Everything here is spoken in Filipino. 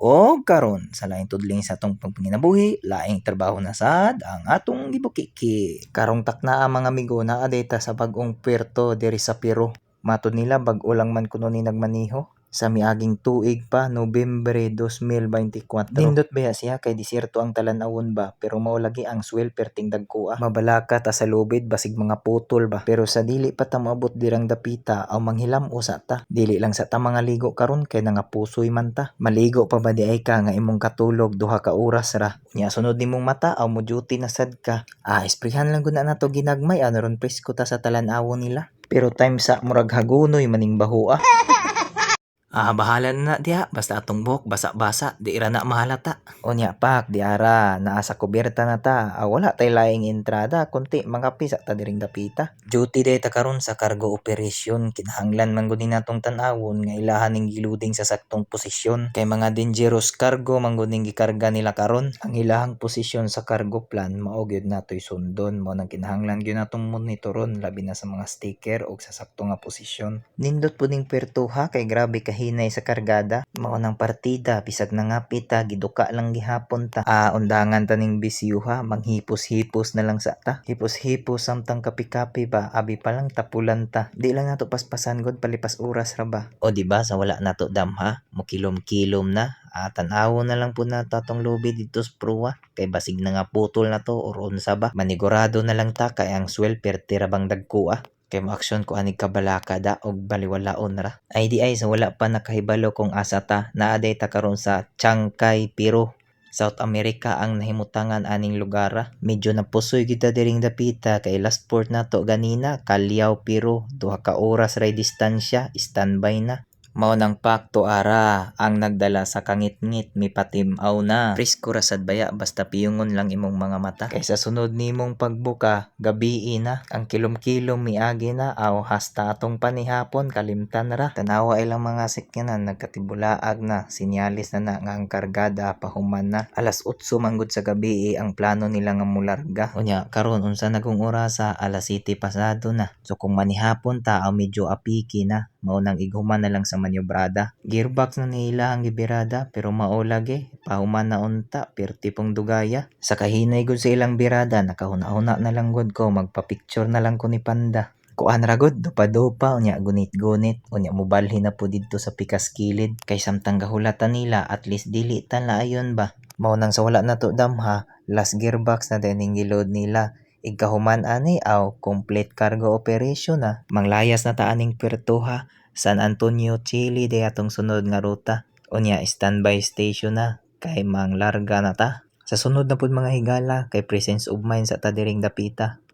O karon sa laing tudling sa atong pagpanginabuhi, laing trabaho na sad ang atong gibukiki. Karong takna ang mga amigo naa data sa bag-ong puerto diri sa Peru. Matud nila bag-o lang man kuno ni nagmaneho sa miaging tuig pa Nobyembre 2024. Nindot baya siya kay disyerto ang talan-awon ba pero mao lagi ang swel perting dagko. Mabalaka ta sa lubid basig mga putol ba pero sa dili pa ta moabot dirang dapita aw manghilam usa ta. Dili lang sa ta mga ligo karon kay nangapusoy man ta. Maligo pa ba di ay ka nga imong katulog duha ka oras ra. Nya sunod nimong mata aw mo duty na sad ka. Esprihan lang gud na nato ginagmay ron presko ta sa talan-awon nila. Pero time sa murag hagunoy maning bahoa. Bahala na diha basta atong buhok basa-basa di ra na mahalata. Unya pak di ara naa sa kuberta na ta. Wala tay laing entrada kunti mga pisa ta diring dapita. Duty day ta karon sa cargo operation kinahanglan man gud ni natong tan-awon nga ilahan ning giluding sa saktong posisyon kay mga dangerous cargo man gud ning gikarga nila karon. Ang ilahang posisyon sa cargo plan mao gyud natoy sundon mo nang kinahanglan gyud natong monitoron labi na sa mga sticker og sa sakto nga posisyon. Nindot pud ning pertuha kay grabe kahinay sa kargada. Mao nang partida bisag nangapit ta giduka lang gihapon ta. Undangan ta ning bisyuha manghipos-hipos na lang sa ta. Hipos-hipos samtang kapi-kapi ba abi pa lang tapulan ta. Di lang nato paspasan gud palipas oras ra ba. O di ba sa wala nato damha mo kilom-kilom na. Tan-awon na lang po na tatong lobby dito sa pruwa kay basig na nga putol na to or unsa ba manigurado na lang ta kay ang swel pertira bang dagko kay mo-aksyon ko anig kabalaka da og baliwalaon ra. Ay di ay sa wala pa nakahibalo kung asa ta naaday ta karon sa Chancay, Peru. South America ang nahimutangan aning lugar. Medyo napusoy kita diring dapita kay last port nato ganina Callao, Peru. 2 ka oras ray distansya, standby na. Mao nang pakto ara ang nagdala sa kangit-ngit mipatimaw na. Presko ra sad baya basta piyungon lang imong mga mata. Kay sa sunod nimong pagbuka gabii na. Ang kilom-kilom miagi na hasta atong panihapon kalimtan ra. Tanawa ilang mga sikyanan nagkatibulaag na. Sinyalis na nga ang kargada pahuman na. Alas 8 man gud sa gabii ang plano nila nga mularga. Unya karon unsa nagong orasa? Alas 7 pasado na. So kung manihapon ta medyo apiki na. Mao nang ighuman na lang sa manyobrada. Gearbox na nila ang gibirada pero mao lagi pahuman na unta perti pong dugaya. Sa kahinay gud sa ilang birada nakahuna-huna na lang gud ko magpa-picture na lang ko ni Panda. Kuan ra gud dupa-dupa unya gunit-gunit unya mobalhin na po didto sa pikas kilid kay samtang gahulatan nila at least dili ta laayon ba. Mao nang sa wala nato damha last gearbox na dining gilod nila. Igkahuman ani complete cargo operation na. Manglayas na ta aning pertuha San Antonio, Chile day atong sunod nga ruta. Unya standby station na kay manglarga na ta. Sa sunod na pud mga higala kay presence of mind sa ta diring dapita.